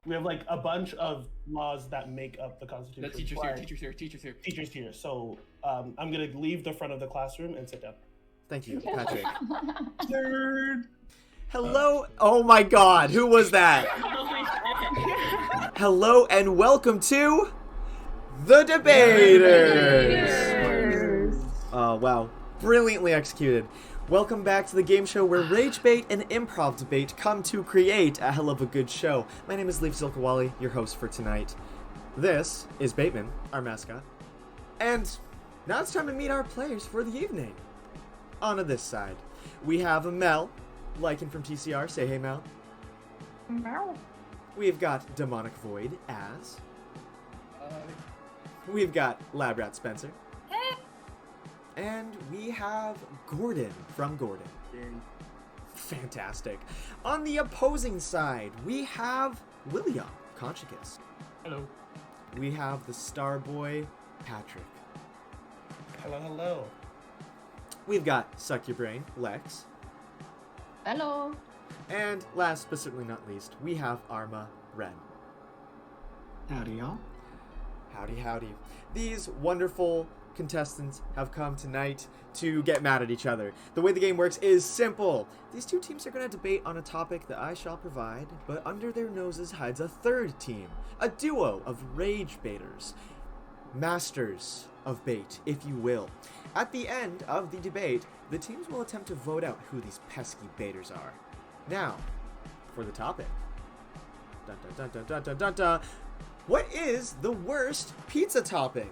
We have like a bunch of laws that make up the Constitution. The teacher's here. Teacher's here. So I'm gonna leave the front of the classroom and sit down. Thank you, Patrick. Nerd. Hello. Oh my God, who was that? Hello and welcome to the DeBaiters. Oh wow, brilliantly executed. Welcome back to the game show where Ragebait and Improv Debate come to create a hell of a good show. My name is Zilka-Whalley, your host for tonight. This is Baitman, our mascot. And now it's time to meet our players for the evening. On to this side, we have Mel, LyCan from TCR. Say hey, Mel. Mel. We've got Demonic Void as. We've got LabRat Spencer. Hey. And we have Gordon from Gordon. Yay. Fantastic. On the opposing side, we have William, Conchicus. Hello. We have the star boy, Patrick. Hello, hello. We've got Succubrain, Lex. Hello. And last but certainly not least, we have Arma, Wrenn. Howdy, y'all. Howdy, howdy. These wonderful contestants have come tonight to get mad at each other. The way the game works is simple. These two teams are going to debate on a topic that I shall provide, but under their noses hides a third team, a duo of Ragebaiters, masters of bait, if you will. At the end of the debate, the teams will attempt to vote out who these pesky baiters are. Now, for the topic. Dun, dun, dun, dun, dun, dun, dun. What is the worst pizza topping?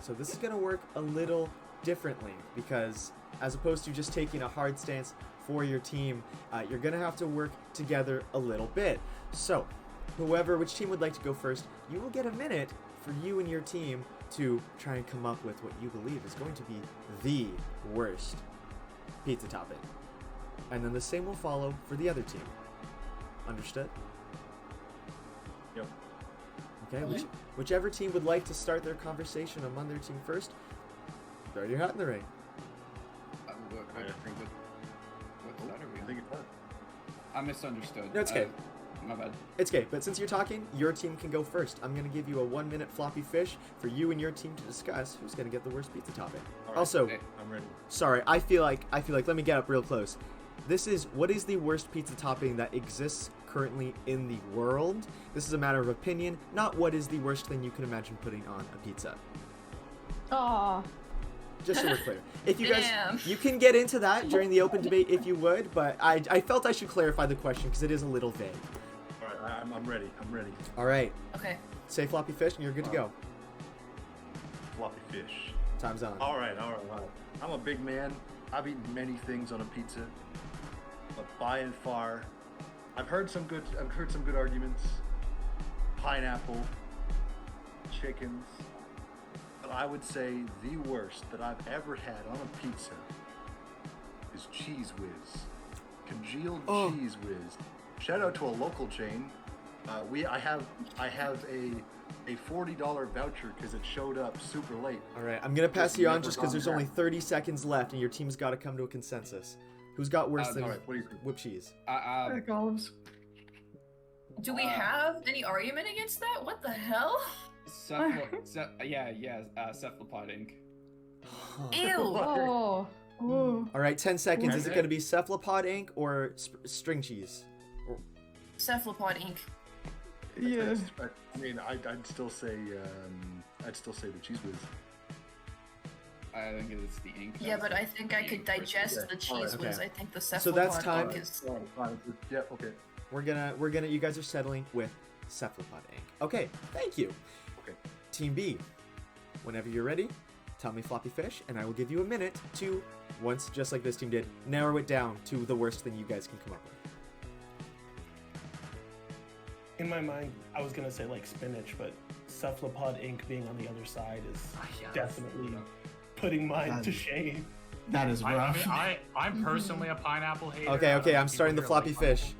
So this is going to work a little differently because as opposed to just taking a hard stance for your team, you're going to have to work together a little bit. So which team would like to go first, you will get a minute for you and your team to try and come up with what you believe is going to be the worst pizza topping. And then the same will follow for the other team. Understood? Yep. Okay, whichever team would like to start their conversation among their team first, throw your hat in the ring. I misunderstood. No, it's okay. My bad. It's okay, but since you're talking, your team can go first. I'm going to give you a 1-minute floppy fish for you and your team to discuss who's going to get the worst pizza topping. Right, also, okay, I'm ready. Sorry, I feel like, let me get up real close. What is the worst pizza topping that exists currently in the world? This is a matter of opinion, not what is the worst thing you can imagine putting on a pizza. Aw. Just so we're clear. If you guys, you can get into that during the open debate if you would, but I felt I should clarify the question because it is a little vague. All right, I'm ready. All right. Okay. Say floppy fish and you're good to go. Floppy fish. Time's on. All right. I'm a big man. I've eaten many things on a pizza, but by and far, I've heard some good arguments. Pineapple, chickens, but I would say the worst that I've ever had on a pizza is Cheese Whiz, congealed Cheese Whiz. Shout out to a local chain. I have a $40 voucher because it showed up super late. All right, I'm gonna pass you on just because there's only 30 seconds left and your team's got to come to a consensus. Who's got worse than what do you think? whipped cheese? Columns. Do we have any argument against that? What the hell? Cephalopod ink. Ew! Oh. All right, 10 seconds. Is it gonna be cephalopod ink or string cheese? Cephalopod ink. Yeah. I mean, I'd still say the Cheese Whiz. I think it's the ink. Yeah, but I think I could digest the cheese whiz. I think the cephalopod So that's time. ink is... Yeah, okay. We're gonna. You guys are settling with cephalopod ink. Okay, thank you. Okay. Team B, whenever you're ready, tell me floppy fish, and I will give you a minute to, once just like this team did, narrow it down to the worst thing you guys can come up with. In my mind, I was gonna say like spinach, but cephalopod ink being on the other side is definitely putting mine to shame. That is rough. I'm personally a pineapple hater. Okay, I'm starting the floppy fish.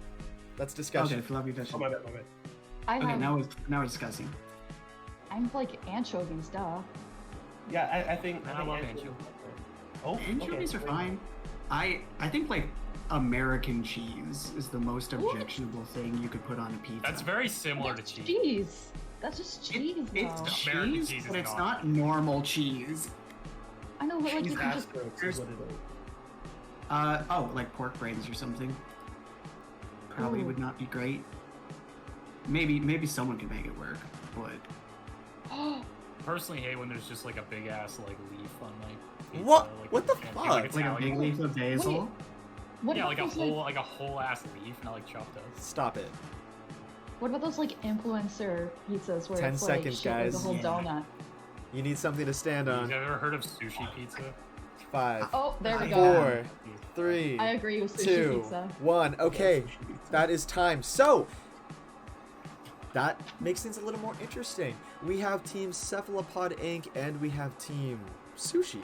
That's discussion. Okay, floppy fish. Oh, my bad. Okay, now we're discussing. I'm like anchovies, duh. Yeah, I think. And I love anchovies. Oh, Anchovies are fine. I think like American cheese is the most objectionable thing you could put on a pizza. That's very similar to That's cheese. cheese. That's just cheese, It's though. American cheese, cheese is but it's not. not normal cheese. I know, but like Cheese you can just. asteroids is what it is. Oh, like pork brains or something. Probably Ooh. would not be great. Maybe someone could make it work, but Personally, hate when there's just like a big ass like leaf on like. Pizza, What? Like, What the and- fuck? Like, like a big Italian. leaf of basil. What Yeah, about like a those, whole ass leaf, not like chopped up. Stop it. What about those like influencer pizzas where 10 it's seconds, like shit guys. with a whole Yeah. donut? You need something to stand You on. ever heard of sushi pizza? 5, Oh, there we go. 4, 3, I agree with sushi 2, pizza. 1. Okay, that is time. So, that makes things a little more interesting. We have Team Cephalopod Inc. and we have Team Sushi.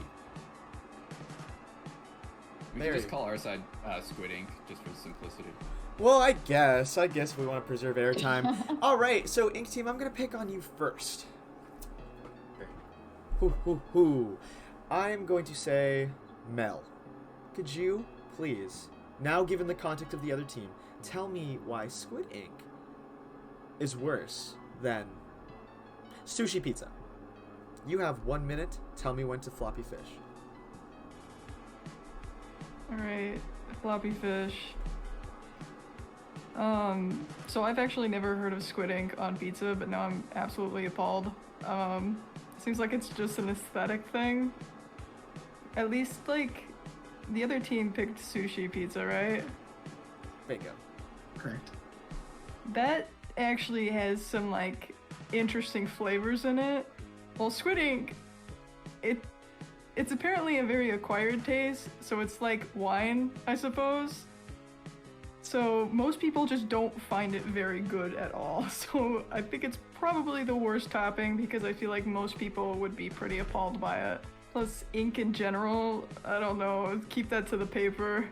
We There can just you call our side Squid Ink, just for simplicity. Well, I guess we want to preserve airtime. All right, so Ink Team, I'm gonna pick on you first. Hoo. I'm going to say Mel. Could you, please, now given the context of the other team, tell me why Squid Ink is worse than sushi pizza? You have 1 minute. Tell me when to floppy fish. Alright, floppy fish. So I've actually never heard of squid ink on pizza, but now I'm absolutely appalled. Seems like it's just an aesthetic thing. At least, like, the other team picked sushi pizza, right? Bingo. Correct. That actually has some, like, interesting flavors in it. Well, squid ink, it's apparently a very acquired taste, so it's like wine, I suppose. So most people just don't find it very good at all. So I think it's probably the worst topping because I feel like most people would be pretty appalled by it. Plus ink in general, I don't know, keep that to the paper.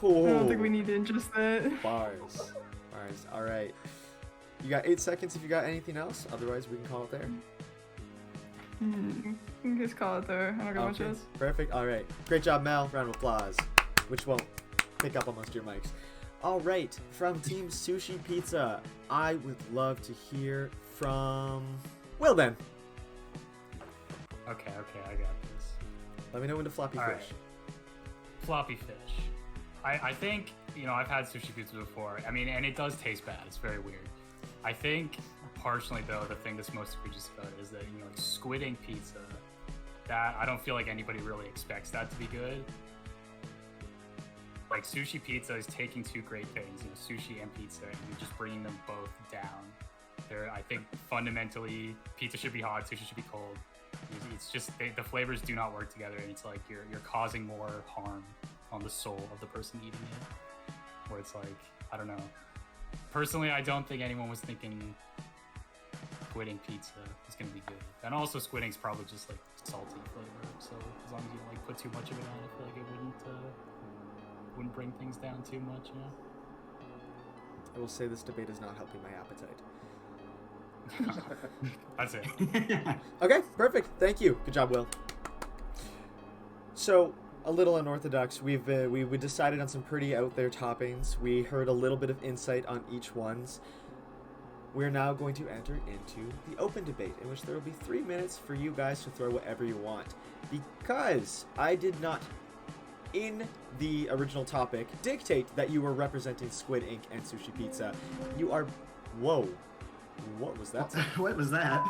Oh. I don't think we need to ingest that. Bars. All right. You got 8 seconds if you got anything else. Otherwise, we can call it there. You can just call it there. I don't got much Okay, else. perfect. All right. Great job, Mel. Round of applause. Which won't pick up on most of your mics. All right. From Team Sushi Pizza, I would love to hear from Will then. Okay, I got this. Let me know when to floppy All fish. right. Floppy fish. I think, I've had sushi pizza before. I mean, and it does taste bad. It's very weird. I think, partially though, the thing that's most egregious about it is that, like squid ink pizza, that I don't feel like anybody really expects that to be good. Like sushi pizza is taking two great things, sushi and pizza, and you're just bringing them both down. I think fundamentally, pizza should be hot, sushi should be cold. It's just the flavors do not work together, and it's like you're causing more harm on the soul of the person eating it. Where it's like, I don't know. Personally, I don't think anyone was thinking squid ink pizza is gonna be good. And also, squid ink's probably just like salty flavor, so as long as you don't like put too much of it on, I feel like it wouldn't bring things down too much, I will say this debate is not helping my appetite. That's it. Okay, perfect. Thank you. Good job, Will. So, a little unorthodox. We decided on some pretty out there toppings. We heard a little bit of insight on each one's. We're now going to enter into the open debate, in which there will be 3 minutes for you guys to throw whatever you want. Because I did not, in the original topic, dictate that you were representing Squid Ink and Sushi Pizza. You are... Whoa. What was that? What was that?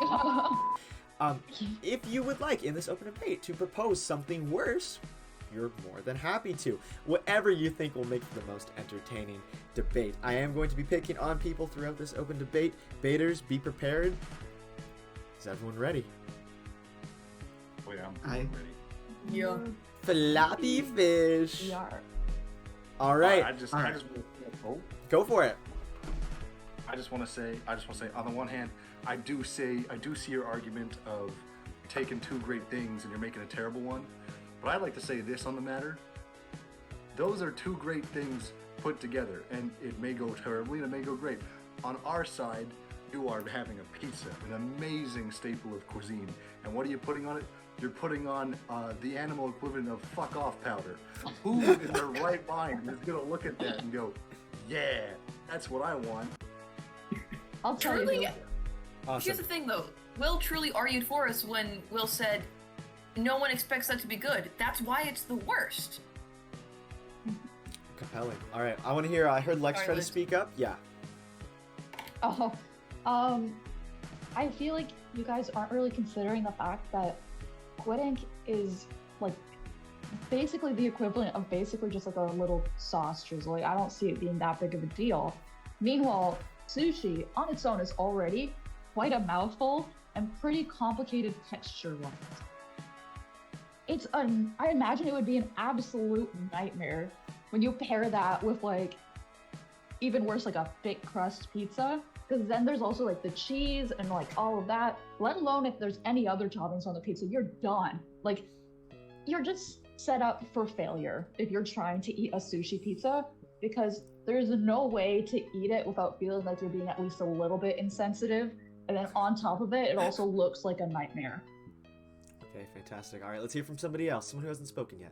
If you would like, in this open debate, to propose something worse, you're more than happy to. Whatever you think will make the most entertaining debate. I am going to be picking on people throughout this open debate. Baiters, be prepared. Is everyone ready? Oh yeah, I- I'm ready. Yeah. Floppy fish. Yar. All right, I just go for it. I just want to say, on the one hand, I do see your argument of taking two great things and you're making a terrible one. But I'd like to say this on the matter. Those are two great things put together, and it may go terribly and it may go great. On our side, you are having a pizza, an amazing staple of cuisine. And what are you putting on it? you're putting on the animal equivalent of fuck off powder. Who in their right mind is gonna look at that and go, yeah, that's what I want? I'll tell Truly, you. Awesome. here's the thing though. Will truly argued for us when Will said, no one expects that to be good. That's why it's the worst. Compelling. All right, I want to hear. I heard Lex Sorry, try to Lex. speak up. Yeah. Oh, I feel like you guys aren't really considering the fact that Squid Ink is like basically the equivalent of basically just like a little sauce drizzle. Like, I don't see it being that big of a deal. Meanwhile, sushi on its own is already quite a mouthful and pretty complicated texture-wise. I imagine it would be an absolute nightmare when you pair that with like, even worse, like a thick crust pizza, because then there's also like the cheese and like all of that, let alone if there's any other toppings on the pizza, you're done. Like, you're just set up for failure if you're trying to eat a sushi pizza, because there's no way to eat it without feeling like you're being at least a little bit insensitive. And then on top of it, it also looks like a nightmare. Okay, fantastic. All right, let's hear from somebody else. Someone who hasn't spoken yet.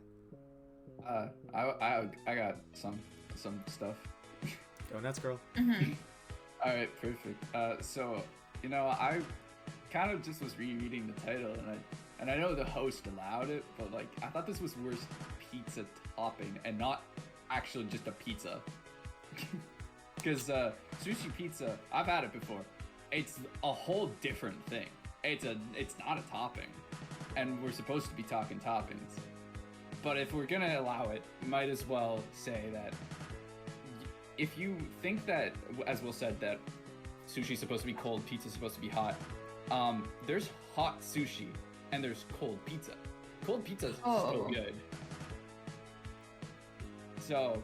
I got some stuff. Go nuts, girl. All right, perfect. So, you know, I kind of just was rereading the title, and I know the host allowed it, but like I thought this was worst pizza topping and not actually just a pizza. Because sushi pizza, I've had it before. It's a whole different thing. It's not a topping, and we're supposed to be talking toppings. But if we're gonna allow it, might as well say that if you think that, as Will said, that sushi's supposed to be cold, pizza's supposed to be hot, there's hot sushi and there's cold pizza. Cold pizza is so good. So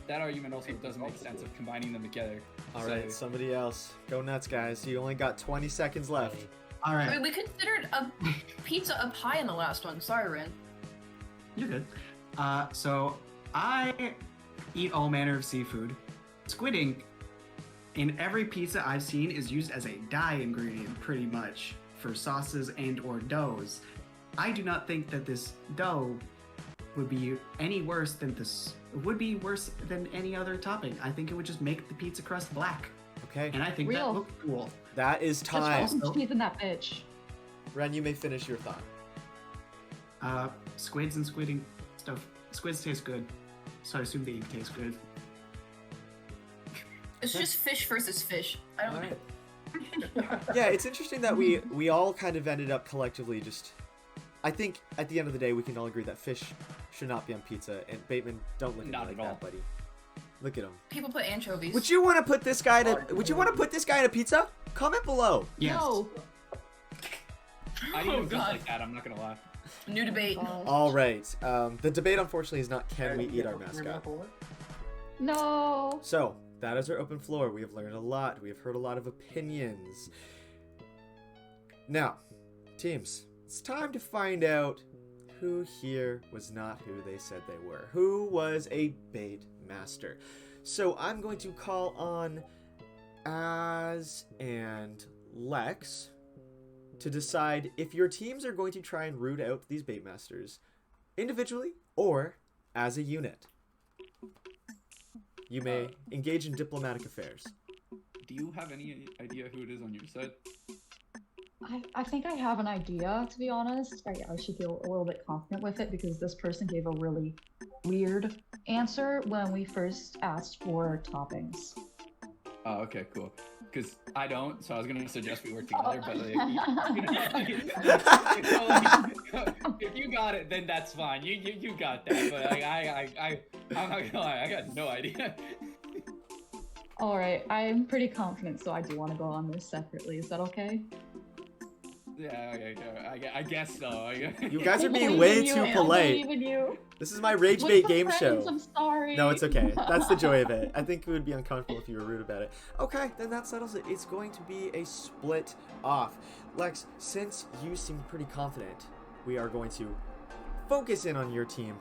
that argument also doesn't make sense of combining them together. All right, somebody else. Go nuts, guys. You only got 20 seconds left. All right. I mean, we considered a pizza a pie in the last one. Sorry, Wrenn. You're good. So I eat all manner of seafood. Squid ink in every pizza I've seen is used as a dye ingredient pretty much for sauces and or doughs. I do not think that this dough would be any worse than this. It would be worse than any other topping. I think it would just make the pizza crust black. Okay. And I think that Real. looks cool. That is Just time. put some cheese in that bitch. Wrenn, you may finish your thought. Squids and squid ink stuff. Squids taste good, so I assume the ink tastes good. It's just fish versus fish. I don't All know. right. Yeah, it's interesting that we all kind of ended up collectively just... I think at the end of the day, we can all agree that fish should not be on pizza. And Baitman, don't look at Not me at like all. that, buddy. Look at him. People put anchovies. Would you want to put this guy to? Would you want to put this guy in a pizza? Comment below. Yes. No. I didn't Oh, even think God. like that, I'm not gonna lie. New debate. All right. The debate, unfortunately, is not can we eat our mascot. No. So that is our open floor. We have learned a lot. We have heard a lot of opinions. Now, teams, it's time to find out who here was not who they said they were. Who was a bait master? So I'm going to call on Az and Lex to decide if your teams are going to try and root out these bait masters individually or as a unit. You may engage in diplomatic affairs. Do you have any idea who it is on your side? I think I have an idea, to be honest. I should feel a little bit confident with it because this person gave a really weird answer when we first asked for toppings. Oh, okay, cool. Because I don't, so I was gonna suggest we work together. But like, if you got it, then that's fine. You got that. But like, I'm not gonna lie, I got no idea. All right, I'm pretty confident, so I do want to go on this separately. Is that okay? Yeah, okay, I guess so. You guys are I being believe way in you, too I polite. believe in you. This is my Ragebait With game the show. friends, I'm sorry. No, it's okay. That's the joy of it. I think it would be uncomfortable if you were rude about it. Okay, then that settles it. It's going to be a split off. Lex, since you seem pretty confident, we are going to focus in on your team,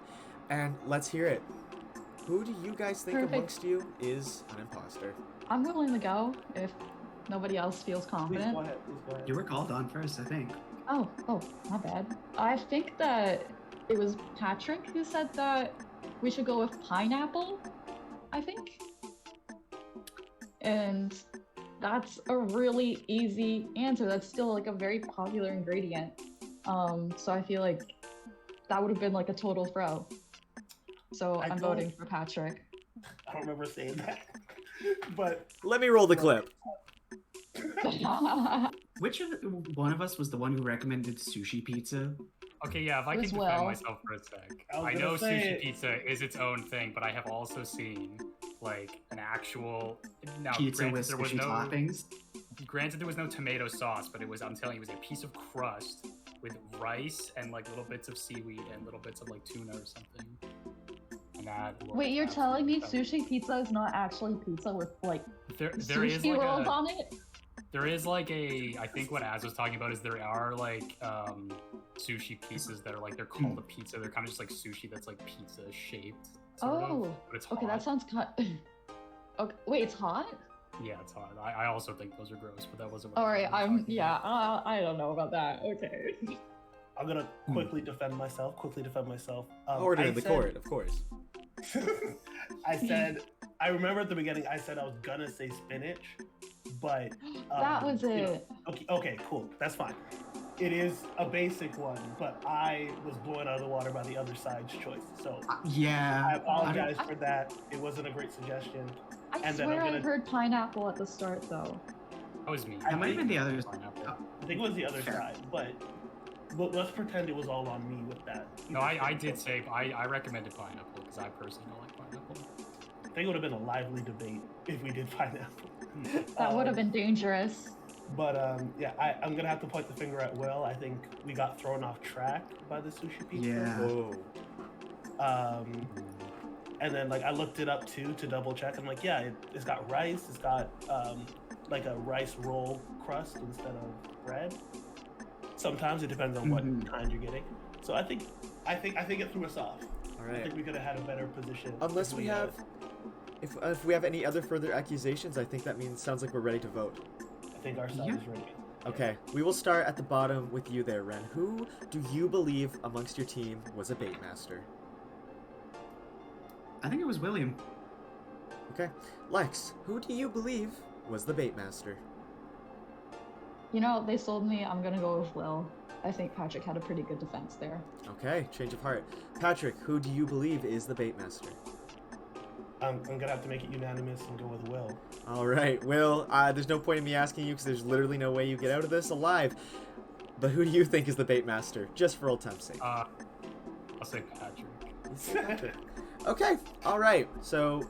and let's hear it. Who do you guys think Perfect. amongst you is an imposter? I'm willing to go if nobody else feels confident. You were called on first, I think. Oh, my bad. I think that it was Patrick who said that we should go with pineapple, I think. And that's a really easy answer. That's still like a very popular ingredient. So I feel like that would have been like a total throw. So I'm voting for Patrick. I don't remember saying that. But let me roll the clip. Which one of us was the one who recommended sushi pizza? Okay, yeah, if I can As defend well. myself for a sec. I I know was gonna say- sushi pizza is its own thing, but I have also seen like an actual now Pizza granted, with there was sushi no toppings? granted there was no tomato sauce, but it was, I'm telling you, it was a piece of crust with rice and like little bits of seaweed and little bits of like tuna or something. And that Wait, you're telling me absolutely sushi pizza is not actually pizza with like there is sushi like rolls a, on it? there is like a, I think what Az was talking about is there are like sushi pieces that are like, they're called a pizza. They're kind of just like sushi that's like pizza shaped. Sort Oh, of, but it's okay, that hot. sounds okay, wait, it's hot? Yeah, it's hot. I also think those are gross, but that wasn't what Alright, I was talking about. I don't know about that. Okay. I'm gonna quickly defend myself. Order I in the said- court, of course. I said, I remember at the beginning, I said I was gonna say spinach, but That was you know, it. okay, cool, that's fine. It is a basic one, but I was blown out of the water by the other side's choice. So Yeah. I apologize for that. It wasn't a great suggestion. I And then swear I'm I gonna- heard pineapple at the start though. That was me. That might have been the others. Pineapple. I think it was the other side, but let's pretend it was all on me with that. No, I did say I recommended pineapple because I personally don't like pineapple. I think it would have been a lively debate if we did pineapple. That would have been dangerous. But yeah, I'm gonna have to point the finger at Will. I think we got thrown off track by the sushi pizza. Yeah. Whoa. And then like I looked it up too to double check. I'm like, yeah, it's got rice. It's got like a rice roll crust instead of bread. Sometimes it depends on what kind you're getting. So I think it threw us off. All I right. think we could have had a better position. Unless if we have, if we have any other further accusations, I think that sounds like we're ready to vote. I think our side Yeah. is ready. Okay, we will start at the bottom with you there, Wrenn. Who do you believe amongst your team was a bait master? I think it was William. Okay, Lex, who do you believe was the bait master? You know, they sold me. I'm gonna go with Will. I think Patrick had a pretty good defense there. Okay, change of heart. Patrick, who do you believe is the bait master? I'm gonna have to make it unanimous and go with Will. All right, Will, there's no point in me asking you because there's literally no way you get out of this alive. But who do you think is the bait master, just for old time's sake? I'll say Patrick. Okay, all right. So,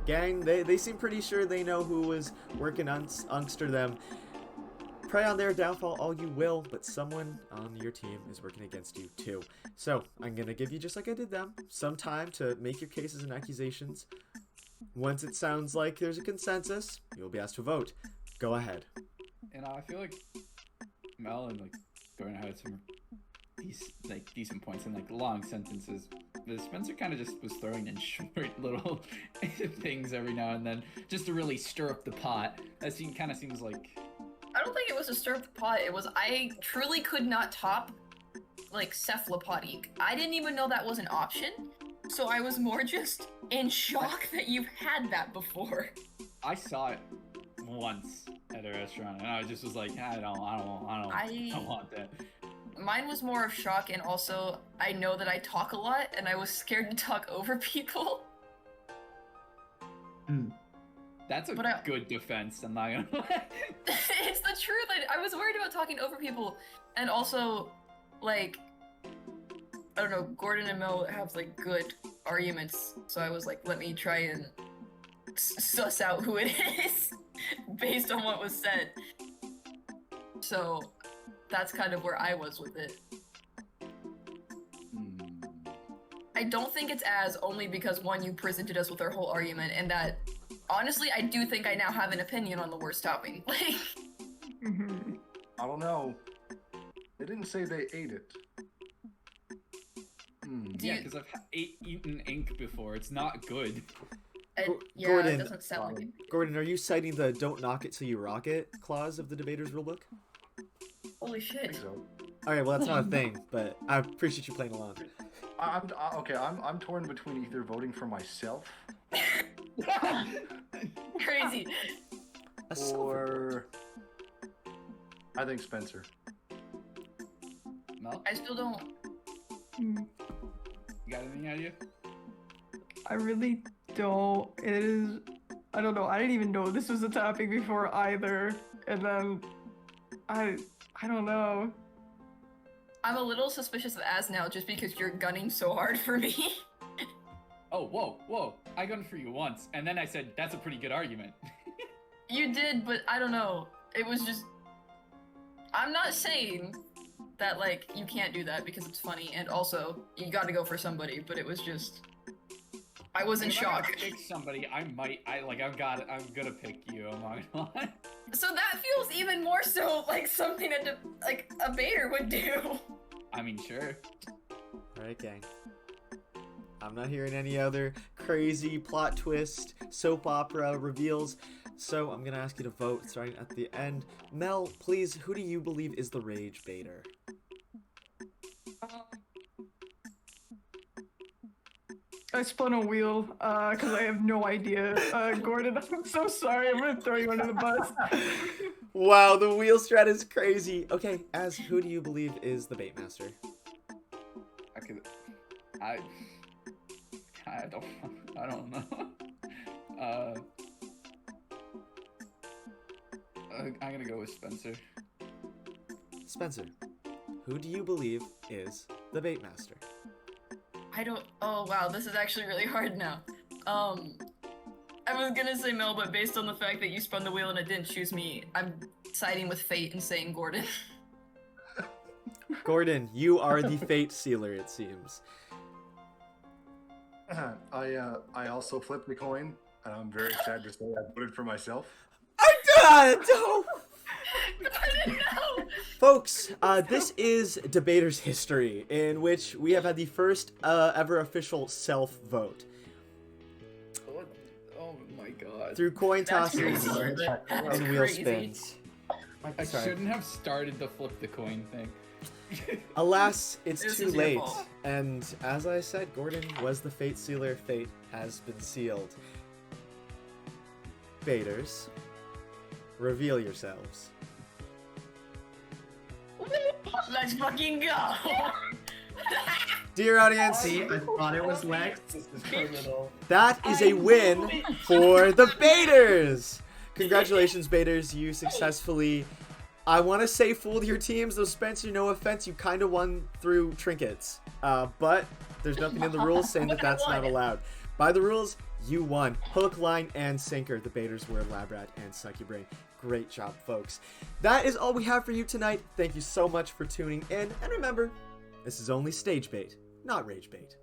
gang, they seem pretty sure they know who was working ungster them. Pray on their downfall all you will, but someone on your team is working against you too. So, I'm gonna give you, just like I did them, some time to make your cases and accusations. Once it sounds like there's a consensus, you'll be asked to vote. Go ahead. And I feel like Mel and like Gordon had some decent points and like long sentences. But Spencer kind of just was throwing in short little things every now and then just to really stir up the pot. That kind of seems like. I don't think it was a stir up the pot. It was, I truly could not top like cephalopod ink. I didn't even know that was an option. So I was more just in shock that you've had that before. I saw it once at a restaurant and I just was like, I don't want that. Mine was more of shock, and also I know that I talk a lot and I was scared to talk over people. That's a But good defense, I'm not gonna lie. It's the truth. I was worried about talking over people, and also, like, I don't know, Gordon and Mel have like good arguments, so I was like, let me try and suss out who it is based on what was said. So that's kind of where I was with it. I don't think it's as, only because one, you presented us with our whole argument, and that honestly, I do think I now have an opinion on the worst topping. Like, I don't know. They didn't say they ate it. Yeah, because I've eaten ink before. It's not good. yeah, Gordon, it doesn't sound like it. Gordon, are you citing the "Don't knock it till you rock it" clause of the Debaters Rulebook? Holy I shit. think so. Okay, well, that's not a thing, but I appreciate you playing along. I'm torn between either voting for myself Crazy. A silver or I think Spencer. Mel, I still don't. Hmm, you got any idea? I really don't. It is. I don't know. I didn't even know this was a topic before either. And then I don't know. I'm a little suspicious of Az now just because you're gunning so hard for me. Oh, whoa. I gunned for you once, and then I said, that's a pretty good argument. You did, but I don't know. It was just. I'm not saying that, like, you can't do that because it's funny, and also, you gotta go for somebody, but it was just. I was in If I shock. pick somebody, I'm gonna pick you, I'm not gonna lie. So that feels even more so like something a baiter would do. I mean, sure. Alright, gang. I'm not hearing any other crazy plot twist, soap opera reveals, so I'm gonna ask you to vote starting at the end. Mel, please, who do you believe is the rage baiter? I spun a wheel because I have no idea. Gordon, I'm so sorry. I'm gonna throw you under the bus. Wow, the wheel strat is crazy. Okay, Az, who do you believe is the bait master? I don't know. I'm gonna go with Spencer. Spencer, who do you believe is the bait master? I don't. Oh wow, this is actually really hard now. I was gonna say Mel, but based on the fact that you spun the wheel and it didn't choose me, I'm siding with fate and saying Gordon. Gordon, you are the fate sealer, it seems. I also flipped the coin, and I'm very sad to say I voted for myself. I don't. I didn't know. Folks, this is Debaters history, in which we have had the first ever official self-vote. Oh my god. Through coin That's tosses crazy. That's and wheel crazy. spins. I Sorry. shouldn't have started the flip the coin thing. Alas, it's This too is your late. fault. And as I said, Gordon was the fate sealer. Fate has been sealed. Baiters, reveal yourselves. Let's fucking go. Dear audience, See, I thought it was Lex. This is criminal. that is a win for the Baiters! Congratulations, Baiters. You successfully, I want to say, fooled your teams. Though, Spencer, no offense, you kind of won through trinkets. But there's nothing in the rules saying that that's not allowed. By the rules, you won. Hook, line, and sinker. The Baiters were LabRat and Succubrain. Great job, folks. That is all we have for you tonight. Thank you so much for tuning in. And remember, this is only stage bait, not rage bait.